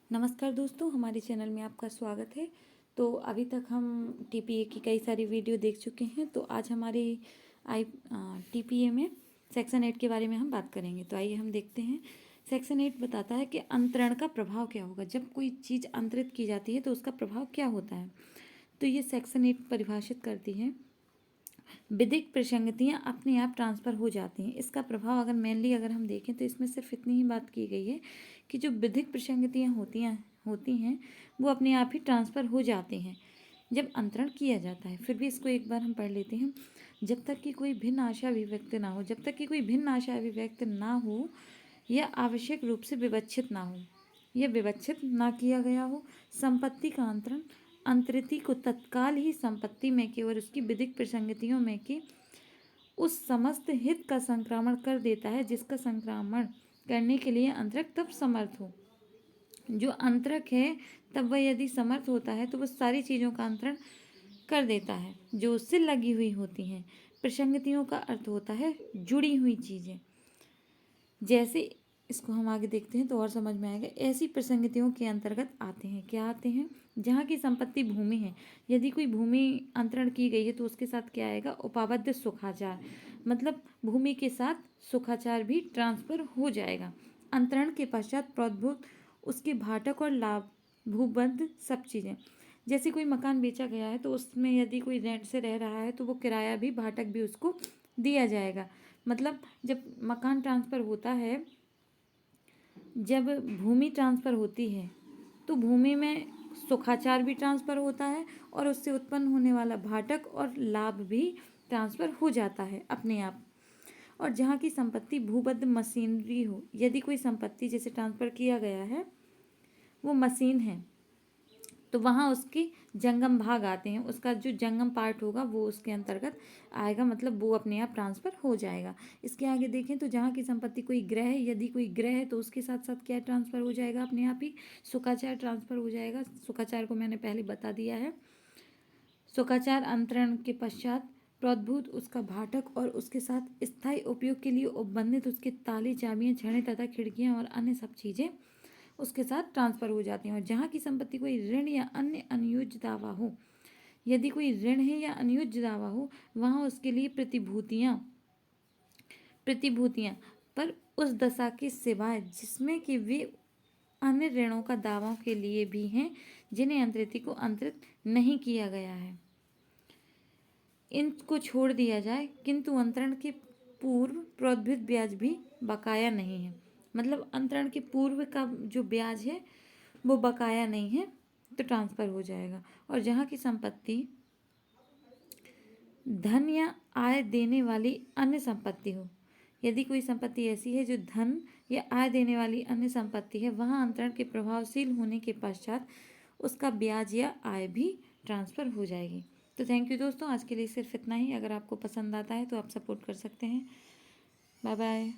नमस्कार दोस्तों, हमारे चैनल में आपका स्वागत है। तो अभी तक हम टीपीए की कई सारी वीडियो देख चुके हैं। तो आज हमारी टीपीए में सेक्शन 8 के बारे में हम बात करेंगे। तो आइए हम देखते हैं। सेक्शन 8 बताता है कि अंतरण का प्रभाव क्या होगा। जब कोई चीज़ अंतरित की जाती है तो उसका प्रभाव क्या होता है। तो ये सेक्शन 8 परिभाषित करती है, विधिक प्रसंगतियाँ अपने आप ट्रांसफ़र हो जाती हैं। इसका प्रभाव अगर हम देखें तो इसमें सिर्फ इतनी ही बात की गई है कि जो विधिक प्रसंगतियाँ होती हैं वो अपने आप ही ट्रांसफ़र हो जाती हैं जब अंतरण किया जाता है। फिर भी इसको एक बार हम पढ़ लेते हैं। जब तक कि कोई भिन्न आशा अभिव्यक्त ना हो, जब तक कि कोई भिन्न आशा अभिव्यक्त ना हो या आवश्यक रूप से विवक्षित ना हो या विवक्षित ना किया गया हो, संपत्ति का अंतरण अंतरिति को तत्काल ही संपत्ति में की और उसकी विधिक प्रसंगतियों में की उस समस्त हित का संक्रामण कर देता है जिसका संक्रामण करने के लिए अंतरक तब समर्थ हो। जो अंतरक है तब वह यदि समर्थ होता है तो वह सारी चीज़ों का अंतरण कर देता है जो उससे लगी हुई होती हैं। प्रसंगतियों का अर्थ होता है जुड़ी हुई चीज़ें। जैसे इसको हम आगे देखते हैं तो और समझ में आएगा। ऐसी प्रसंगतियों के अंतर्गत आते हैं, क्या आते हैं, जहाँ की संपत्ति भूमि है। यदि कोई भूमि अंतरण की गई है तो उसके साथ क्या आएगा, उपाबद्ध सुखाचार, मतलब भूमि के साथ सुखाचार भी ट्रांसफर हो जाएगा। अंतरण के पश्चात प्रोद्भूत उसके भाटक और लाभ भूबद्ध सब चीज़ें। जैसे कोई मकान बेचा गया है तो उसमें यदि कोई रेंट से रह रहा है तो वो किराया भी, भाटक भी उसको दिया जाएगा। मतलब जब मकान ट्रांसफ़र होता है, जब भूमि ट्रांसफ़र होती है तो भूमि में सुखाचार भी ट्रांसफ़र होता है और उससे उत्पन्न होने वाला भाटक और लाभ भी ट्रांसफ़र हो जाता है अपने आप। और जहाँ की संपत्ति भूबद्ध मशीनरी हो, यदि कोई संपत्ति जैसे ट्रांसफ़र किया गया है वो मशीन है तो वहाँ उसके जंगम भाग आते हैं, उसका जो जंगम पार्ट होगा वो उसके अंतर्गत आएगा, मतलब वो अपने आप ट्रांसफ़र हो जाएगा। इसके आगे देखें तो जहाँ की संपत्ति कोई ग्रह है, यदि कोई ग्रह है तो उसके साथ साथ क्या ट्रांसफ़र हो जाएगा, अपने आप ही सुखाचार ट्रांसफ़र हो जाएगा। सुखाचार को मैंने पहले बता दिया है। सुखाचार अंतरण के पश्चात प्रोद्भूत उसका भाटक और उसके साथ स्थायी उपयोग के लिए उपबंधित उसके ताले, चाबियाँ, छड़ें तथा खिड़कियाँ और अन्य सब चीज़ें उसके साथ ट्रांसफ़र हो जाती हैं। और जहाँ की संपत्ति कोई ऋण या अन्य अनुयोज्य दावा हो, यदि कोई ऋण है या अनुयोज्य दावा हो, वहाँ उसके लिए प्रतिभूतियाँ पर उस दशा के सिवाय जिसमें कि वे अन्य ऋणों का दावों के लिए भी हैं जिन्हें अंतरिति को अंतरित नहीं किया गया है, इनको छोड़ दिया जाए, किंतु अंतरण के पूर्व प्रोद्भूत ब्याज भी बकाया नहीं है। मतलब अंतरण के पूर्व का जो ब्याज है वो बकाया नहीं है तो ट्रांसफ़र हो जाएगा। और जहाँ की संपत्ति धन या आय देने वाली अन्य संपत्ति हो, यदि कोई संपत्ति ऐसी है जो धन या आय देने वाली अन्य संपत्ति है, वहाँ अंतरण के प्रभावशील होने के पश्चात उसका ब्याज या आय भी ट्रांसफ़र हो जाएगी। तो थैंक यू दोस्तों, आज के लिए सिर्फ इतना ही। अगर आपको पसंद आता है तो आप सपोर्ट कर सकते हैं। Bye bye.